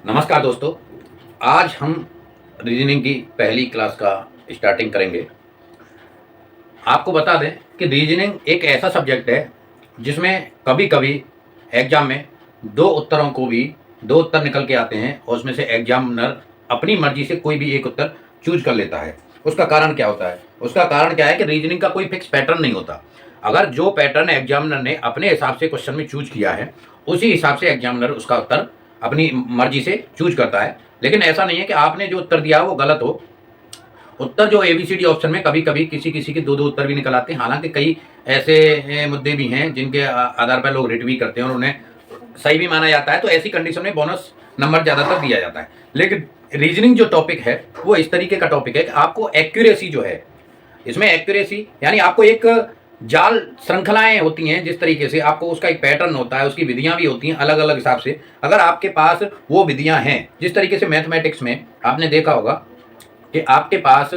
नमस्कार दोस्तों। आज हम रीजनिंग की पहली क्लास का स्टार्टिंग करेंगे। आपको बता दें कि रीजनिंग एक ऐसा सब्जेक्ट है जिसमें कभी कभी एग्जाम में दो उत्तर निकल के आते हैं और उसमें से एग्जामिनर अपनी मर्जी से कोई भी एक उत्तर चूज कर लेता है। उसका कारण क्या होता है? उसका कारण क्या है कि रीजनिंग का कोई फिक्स पैटर्न नहीं होता। अगर जो पैटर्न एग्जामिनर ने अपने हिसाब से क्वेश्चन में चूज किया है उसी हिसाब से एग्जामिनर उसका उत्तर अपनी मर्जी से चूज करता है। लेकिन ऐसा नहीं है कि आपने जो उत्तर दिया वो गलत हो। उत्तर जो एबीसीडी ऑप्शन में कभी कभी किसी किसी के दो दो उत्तर भी निकल आते हैं। हालांकि कई ऐसे मुद्दे भी हैं जिनके आधार पर लोग रिट भी करते हैं और उन्हें सही भी माना जाता है, तो ऐसी कंडीशन में बोनस नंबर ज़्यादातर दिया जाता है। लेकिन रीजनिंग जो टॉपिक है वो इस तरीके का टॉपिक है कि आपको एक्यूरेसी जो है, इसमें एक्यूरेसी यानी आपको एक जाल श्रृंखलाएं होती हैं, जिस तरीके से आपको उसका एक पैटर्न होता है, उसकी विधियां भी होती हैं अलग अलग हिसाब से। अगर आपके पास वो विधियां हैं, जिस तरीके से मैथमेटिक्स में आपने देखा होगा कि आपके पास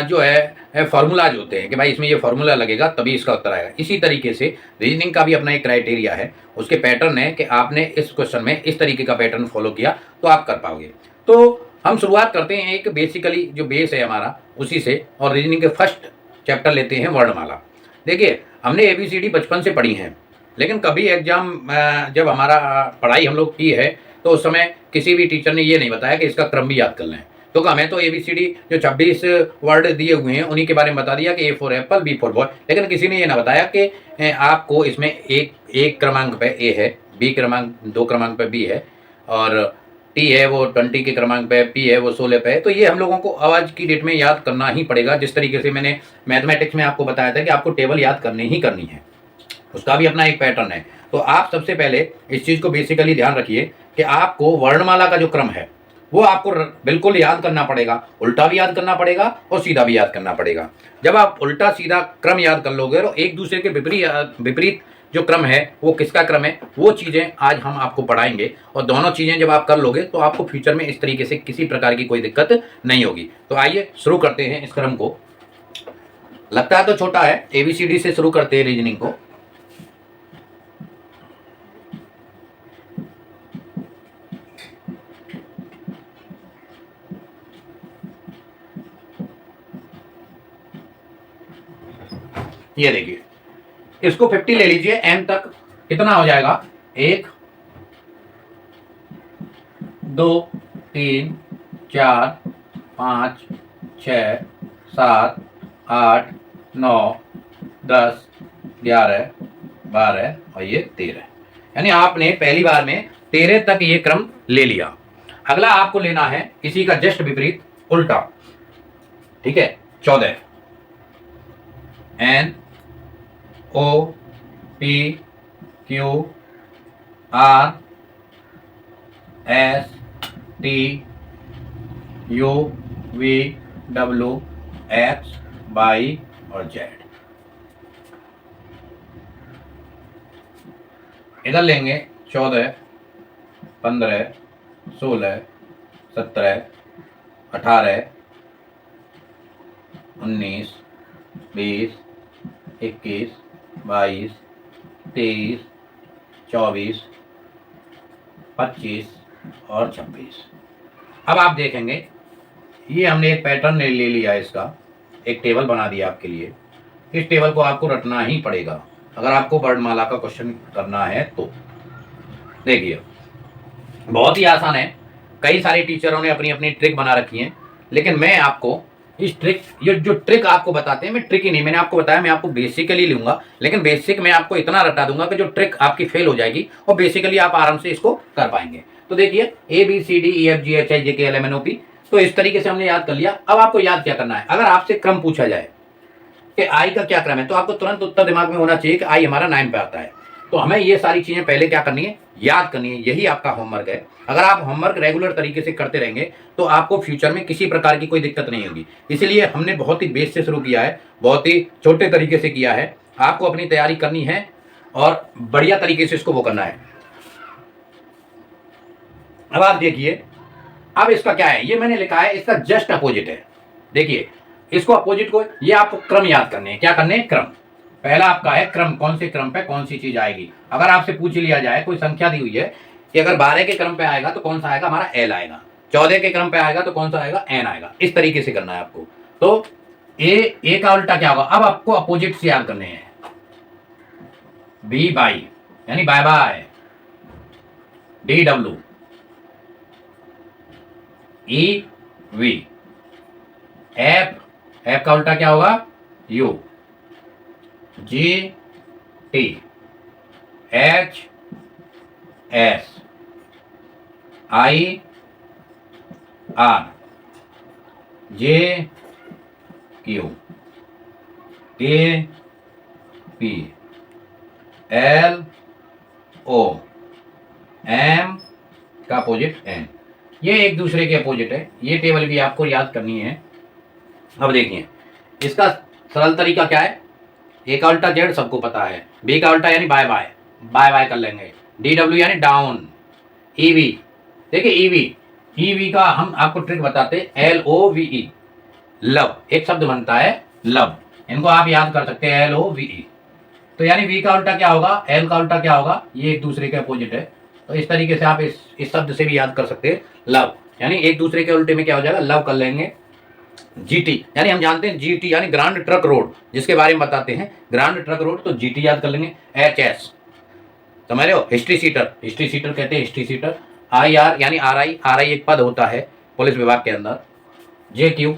जो है फार्मूलाज होते हैं कि भाई इसमें ये फार्मूला लगेगा तभी इसका उत्तर आएगा। इसी तरीके से रीजनिंग का भी अपना एक क्राइटेरिया है, उसके पैटर्न है कि आपने इस क्वेश्चन में इस तरीके का पैटर्न फॉलो किया तो आप कर पाओगे। तो हम शुरुआत करते हैं एक बेसिकली जो बेस है हमारा उसी से, और रीजनिंग के फर्स्ट चैप्टर लेते हैं वर्णमाला। देखिए, हमने एबीसीडी बचपन से पढ़ी हैं, लेकिन कभी एग्जाम जब हमारा पढ़ाई हम लोग की है तो उस समय किसी भी टीचर ने ये नहीं बताया कि इसका क्रम भी याद कर लें। तो हमें तो एबीसीडी जो 26 वर्ड दिए हुए हैं उन्हीं के बारे में बता दिया कि A for apple, B for boy, लेकिन किसी ने ये ना बताया कि आपको इसमें एक क्रमांक पे ए है, बी क्रमांक 2 क्रमांक पे बी है, और टी है वो 20 के क्रमांक पे, पी है वो 16 पे है। तो ये हम लोगों को आज की डेट में याद करना ही पड़ेगा। जिस तरीके से मैंने मैथमेटिक्स में आपको बताया था कि आपको टेबल याद करनी ही करनी है, उसका भी अपना एक पैटर्न है। तो आप सबसे पहले इस चीज़ को बेसिकली ध्यान रखिए कि आपको वर्णमाला का जो क्रम है वो आपको बिल्कुल याद करना पड़ेगा। उल्टा भी याद करना पड़ेगा और सीधा भी याद करना पड़ेगा। जब आप उल्टा सीधा क्रम याद कर लोगे तो एक दूसरे के विपरीत जो क्रम है वो किसका क्रम है, वो चीज़ें आज हम आपको पढ़ाएंगे। और दोनों चीज़ें जब आप कर लोगे तो आपको फ्यूचर में इस तरीके से किसी प्रकार की कोई दिक्कत नहीं होगी। तो आइए शुरू करते हैं इस क्रम को। लगता है तो छोटा है, एबीसीडी से शुरू करते हैं रीजनिंग को। ये देखिए, इसको 50 ले लीजिए, एन तक कितना हो जाएगा? 1 2 3 4 5 6 7 8 9 10 11 12 और ये 13। यानी आपने पहली बार में 13 तक ये क्रम ले लिया। अगला आपको लेना है इसी का जस्ट विपरीत, उल्टा। ठीक है, 14 N O P Q R S T U V W X Y और जेड। इधर लेंगे 14 15 16 17 18 19 20 21 22 23 24 25 और 26। अब आप देखेंगे ये हमने एक पैटर्न ले लिया, इसका एक टेबल बना दिया आपके लिए। इस टेबल को आपको रटना ही पड़ेगा अगर आपको वर्णमाला का क्वेश्चन करना है तो। देखिए, बहुत ही आसान है। कई सारे टीचरों ने अपनी अपनी ट्रिक बना रखी है, लेकिन मैं आपको इस ट्रिक, ये जो ट्रिक आपको बताते हैं, मैं ट्रिक ही नहीं, मैंने आपको बताया मैं आपको बेसिकली लूंगा, लेकिन बेसिक में आपको इतना रटा दूंगा कि जो ट्रिक आपकी फेल हो जाएगी और बेसिकली आप आराम से इसको कर पाएंगे। तो देखिए, A B C D E F G H I J K L M N O P, तो इस तरीके से हमने याद कर लिया। अब आपको याद क्या करना है? अगर आपसे क्रम पूछा जाए कि आई का क्या क्रम है, तो आपको तुरंत उत्तर दिमाग में होना चाहिए कि आई हमारा 9 पे आता है। तो हमें ये सारी चीजें पहले क्या करनी है? याद करनी है। यही आपका होमवर्क है। अगर आप होमवर्क रेगुलर तरीके से करते रहेंगे तो आपको फ्यूचर में किसी प्रकार की कोई दिक्कत नहीं होगी। इसलिए हमने बहुत ही बेस से शुरू किया है, बहुत ही छोटे तरीके से किया है। आपको अपनी तैयारी करनी है और बढ़िया तरीके से इसको वो करना है। अब आप देखिए, अब इसका क्या है, ये मैंने लिखा है इसका जस्ट अपोजिट है। देखिए, इसको अपोजिट को, ये आपको क्रम याद करने हैं। क्या करने हैं? क्रम। पहला आपका है क्रम, कौन से क्रम पे कौन सी चीज आएगी। अगर आपसे पूछ लिया जाए, कोई संख्या दी हुई है कि अगर 12 के क्रम पे आएगा तो कौन सा आएगा, हमारा एल आएगा, 14 के क्रम पे आएगा तो कौन सा आएगा, एन आएगा। इस तरीके से करना है आपको। तो ए का उल्टा क्या होगा, अब आपको अपोजिट याद करने हैं। बी बाई यानी bye bye, D W, E V, F का उल्टा क्या होगा, U, G T, H S, I R, J Q, K P, L O, M का अपोजिट एन। ये एक दूसरे के अपोजिट है, ये टेबल भी आपको याद करनी है। अब देखिए इसका सरल तरीका क्या है, ए का उल्टा जेड सबको पता है, बी का उल्टा यानी बाय बाय, बाय बाय कर लेंगे, डी डब्ल्यू यानी डाउन, ईवी, देखिए ईवी का हम आपको ट्रिक बताते, LOVE, लव, एक शब्द बनता है लव, इनको आप याद कर सकते हैं LOVE। तो यानी वी का उल्टा क्या होगा, एल का उल्टा क्या होगा, ये एक दूसरे के अपोजिट है। तो इस तरीके से आप इस शब्द से भी याद कर सकते हैं लव, यानी एक दूसरे के उल्टे में क्या हो जाएगा, लव कर लेंगे। जीटी यानी हम जानते हैं जीटी यानी ग्रांड ट्रक रोड, जिसके बारे में बताते हैं ग्रांड ट्रक रोड, तो जीटी याद कर लेंगे। HS समझ रहे हो, हिस्ट्री सीटर कहते हैं हिस्ट्री सीटर। IR यानी RI एक पद होता है पुलिस विभाग के अंदर। JQ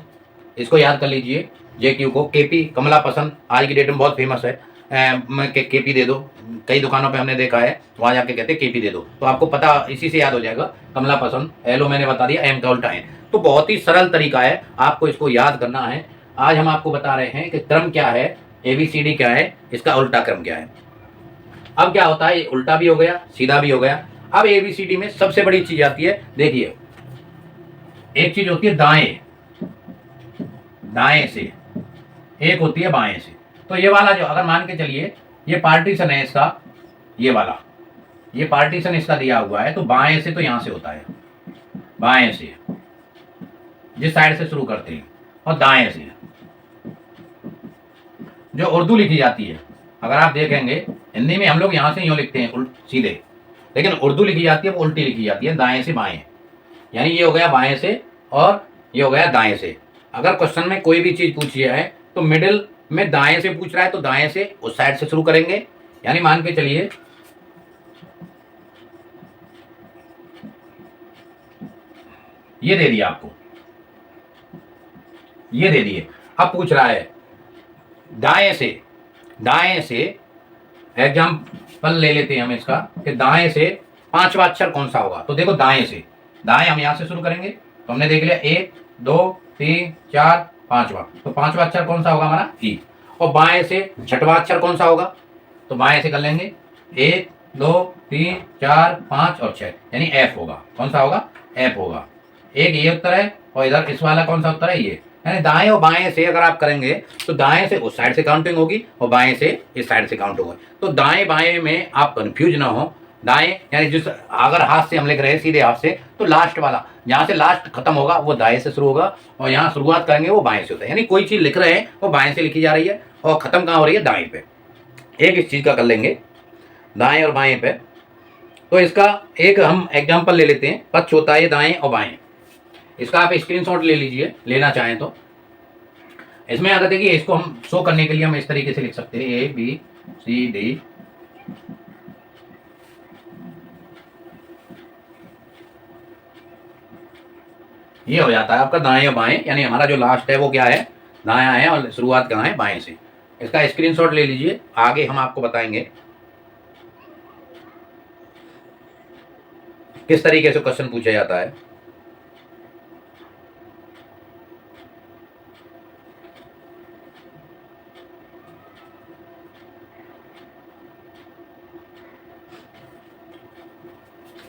इसको याद कर लीजिए, JQ को। KP कमला पसंद, आज की डेट में बहुत फेमस है, KP दे दो, कई दुकानों पे हमने देखा है, वहाँ जाके कहते हैं KP दे दो, तो आपको पता इसी से याद हो जाएगा, कमला पसंद। LO मैंने बता दिया, M का उल्टा है। तो बहुत ही सरल तरीका है, आपको इसको याद करना है। आज हम आपको बता रहे हैं कि क्रम क्या है, ABCD क्या है, इसका उल्टा क्रम क्या है। अब क्या होता है, उल्टा भी हो गया, सीधा भी हो गया। अब ABCD में सबसे बड़ी चीज आती है, देखिए एक चीज होती है दाएं, दाएं से, एक होती है बाएं से। तो ये वाला जो, अगर मान के चलिए ये पार्टीशन है इसका, ये वाला, ये पार्टीशन इसका दिया हुआ है, तो बाएं से तो यहां से होता है, बाएं से जिस साइड से शुरू करते हैं, और दाएं से जो उर्दू लिखी जाती है, अगर आप देखेंगे हिंदी में हम लोग यहां से यूं लिखते हैं सीधे, लेकिन उर्दू लिखी जाती है वो उल्टी लिखी जाती है, दाएं से बाएं, यानी ये हो गया बाएं से और ये हो गया दाएं से। अगर क्वेश्चन में कोई भी चीज पूछी है तो मिडिल में दाएं से पूछ रहा है, तो दाएं से उस साइड से शुरू करेंगे। यानी मान के चलिए ये दे दिया आपको, ये दे दिए, अब पूछ रहा है दाएं से, दाएं से एग्जाम्पल ले लेते हैं हम इसका, कि दाएं से पांचवा अक्षर कौन सा होगा। तो देखो दाएं से, दाएं हम यहां से शुरू करेंगे, तो हमने देख लिया 1 2 3 4 5वां, तो पांचवा अक्षर कौन सा होगा हमारा, ई। और बाएं से छठवां अक्षर कौन सा होगा, तो बाएं से कर लेंगे 1 2 3 4 5 और 6, यानी एफ होगा, कौन सा होगा, एफ होगा। एक ये उत्तर है, और इधर इस वाला कौन सा उत्तर है, ये। यानी दाएं और बाएं से अगर आप करेंगे तो दाएं से उस साइड से काउंटिंग होगी और बाएं से इस साइड से काउंट होगी। तो दाएं बाएं में आप कंफ्यूज ना हो, दाएं यानी जिस, अगर हाथ से हम लिख रहे हैं सीधे हाथ से, तो लास्ट वाला जहां से लास्ट खत्म होगा वो दाएं से शुरू होगा, और यहाँ शुरुआत करेंगे वो बाएं से होता है। यानी कोई चीज लिख रहे हैं वो बाएं से लिखी जा रही है और खत्म कहाँ हो रही है, दाएं पे। एक इस चीज का कर लेंगे दाएं और बाएं पे। तो इसका एक हम एग्जाम्पल ले लेते हैं, पक्ष होता है दाएं और बाएं, इसका आप स्क्रीनशॉट ले लीजिए, लेना चाहें तो। इसमें अगर देखिए इसको हम शो करने के लिए हम इस तरीके से लिख सकते हैं, ABCD, ये हो जाता है आपका दाएं और बाएं, यानी हमारा जो लास्ट है वो क्या है, दायां है, और शुरुआत कहाँ है, बाएं से। इसका स्क्रीनशॉट ले लीजिए, आगे हम आपको बताएंगे किस तरीके से क्वेश्चन पूछा जाता है।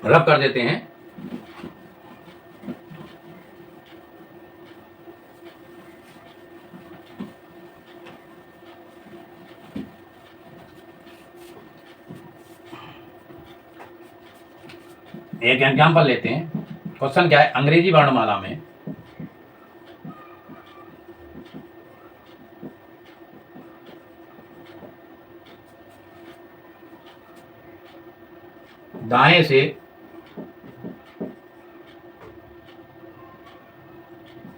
रब कर देते हैं, एक एग्जाम्पल लेते हैं। क्वेश्चन क्या है, अंग्रेजी वर्णमाला में दाएं से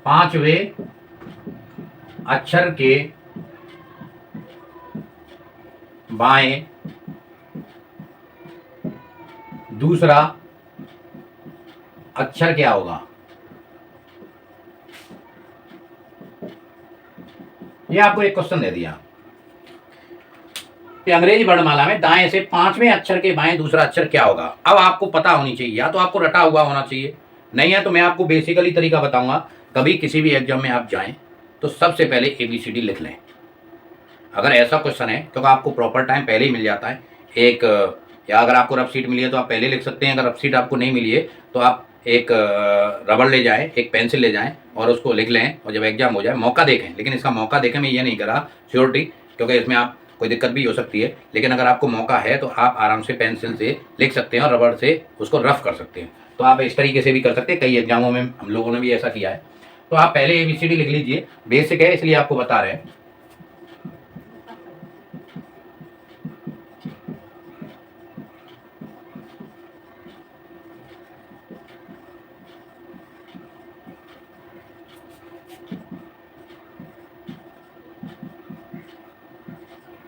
5वें अक्षर के बाएं दूसरा अक्षर क्या होगा? ये आपको एक क्वेश्चन दे दिया कि अंग्रेजी वर्णमाला में दाएं से 5वें अक्षर के बाएं दूसरा अक्षर क्या होगा। अब आपको पता होनी चाहिए, या तो आपको रटा हुआ होना चाहिए, नहीं है तो मैं आपको बेसिकली तरीका बताऊंगा। कभी किसी भी एग्जाम में आप जाएं तो सबसे पहले ABCD लिख लें। अगर ऐसा क्वेश्चन है क्योंकि आपको प्रॉपर टाइम पहले ही मिल जाता है, एक या अगर आपको रफ शीट मिली है तो आप पहले लिख सकते हैं। अगर रफ शीट आपको नहीं मिली है तो आप एक रबड़ ले जाएं, एक पेंसिल ले जाएं और उसको लिख लें, और जब एग्जाम हो जाए मौका देखें। लेकिन इसका मौका देखें मैं ये नहीं करा श्योरिटी, क्योंकि इसमें आप कोई दिक्कत भी हो सकती है। लेकिन अगर आपको मौका है तो आप आराम से पेंसिल से लिख सकते हैं और रबड़ से उसको रफ कर सकते हैं। तो आप इस तरीके से भी कर सकते हैं, कई एग्जामों में हम लोगों ने भी ऐसा किया है। तो आप पहले ABCD लिख लीजिए, बेसिक है इसलिए आपको बता रहे हैं।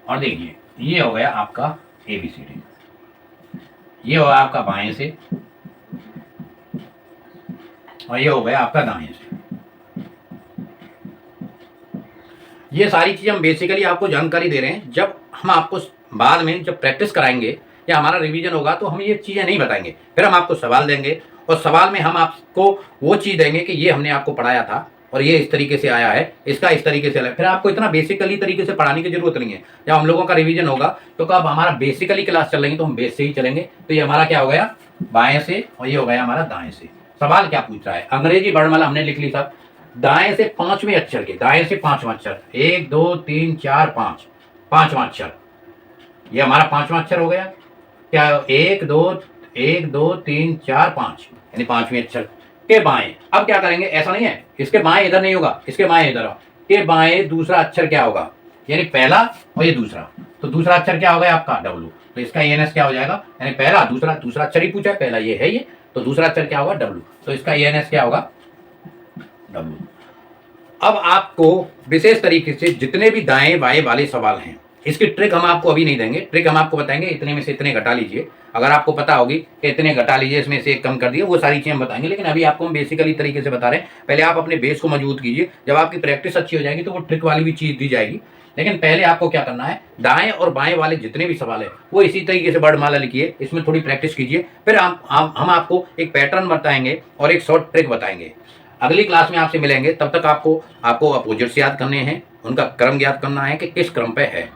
और देखिए ये हो गया आपका ABCD, ये हो गया आपका बाएं से, और ये हो गया आपका दाएं से। ये सारी चीज़ हम बेसिकली आपको जानकारी दे रहे हैं। जब हम आपको बाद में जब प्रैक्टिस कराएंगे या हमारा रिवीजन होगा तो हम ये चीज़ें नहीं बताएंगे, फिर हम आपको सवाल देंगे और सवाल में हम आपको वो चीज़ देंगे कि ये हमने आपको पढ़ाया था और ये इस तरीके से आया है, इसका इस तरीके से आया। फिर आपको इतना बेसिकली तरीके से पढ़ाने की जरूरत नहीं है। जब हम लोगों का रिवीजन होगा तो अब हमारा बेसिकली क्लास चल रही तो हम बेस से ही चलेंगे। तो ये हमारा क्या हो गया बाएं से, और ये हो गया हमारा दाएं से। सवाल क्या पूछ रहा है? अंग्रेजी वर्णमाला हमने लिख ली साहब, दाएं से 5वें अक्षर के, दाएं से 5वां अक्षर, 1 2 3 4 5, 5वां अक्षर, ये हमारा 5वां अक्षर हो गया। क्या 1 2 3 4 5, यानी 5वें अक्षर के बाएं। अब क्या करेंगे, ऐसा नहीं है इसके बाएं इधर नहीं होगा, इसके बाएं इधर के बाएं दूसरा अक्षर क्या होगा, यानी पहला और ये दूसरा। तो दूसरा अक्षर क्या होगा आपका W, तो इसका ENS क्या हो जाएगा, यानी पहला दूसरा, दूसरा अक्षर ही पूछा है, पहला ये है ये, तो दूसरा अक्षर क्या होगा W, तो इसका ENS क्या होगा W। अब आपको विशेष तरीके से जितने भी दाएं बाएं वाले सवाल हैं, इसकी ट्रिक हम आपको अभी नहीं देंगे। ट्रिक हम आपको बताएंगे इतने में से इतने घटा लीजिए। अगर आपको पता होगी कि इतने घटा लीजिए, इसमें से एक कम कर दिए, वो सारी चीज़ें हम बताएंगे। लेकिन अभी आपको हम बेसिकली तरीके से बता रहे हैं। पहले आप अपने बेस को मजबूत कीजिए, जब आपकी प्रैक्टिस अच्छी हो जाएगी तो वो ट्रिक वाली भी चीज़ दी जाएगी। लेकिन पहले आपको क्या करना है, दाएं और बाएं वाले जितने भी सवाल है वो इसी तरीके से वर्णमाला लिखिए, इसमें थोड़ी प्रैक्टिस कीजिए। फिर हम आपको एक पैटर्न बताएंगे और एक शॉर्ट ट्रिक बताएंगे। अगली क्लास में आपसे मिलेंगे, तब तक आपको अपोजिट्स याद करने हैं, उनका क्रम याद करना है कि किस क्रम पे है।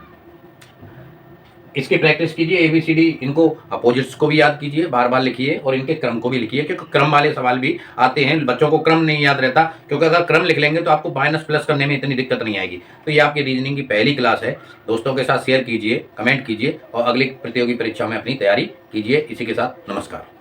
इसकी प्रैक्टिस कीजिए, ABCD इनको अपोजिट्स को भी याद कीजिए, बार बार लिखिए और इनके क्रम को भी लिखिए, क्योंकि क्रम वाले सवाल भी आते हैं। बच्चों को क्रम नहीं याद रहता, क्योंकि अगर क्रम लिख लेंगे तो आपको माइनस प्लस करने में इतनी दिक्कत नहीं आएगी। तो ये आपकी रीजनिंग की पहली क्लास है। दोस्तों के साथ शेयर कीजिए, कमेंट कीजिए और अगली प्रतियोगी परीक्षा में अपनी तैयारी कीजिए। इसी के साथ नमस्कार।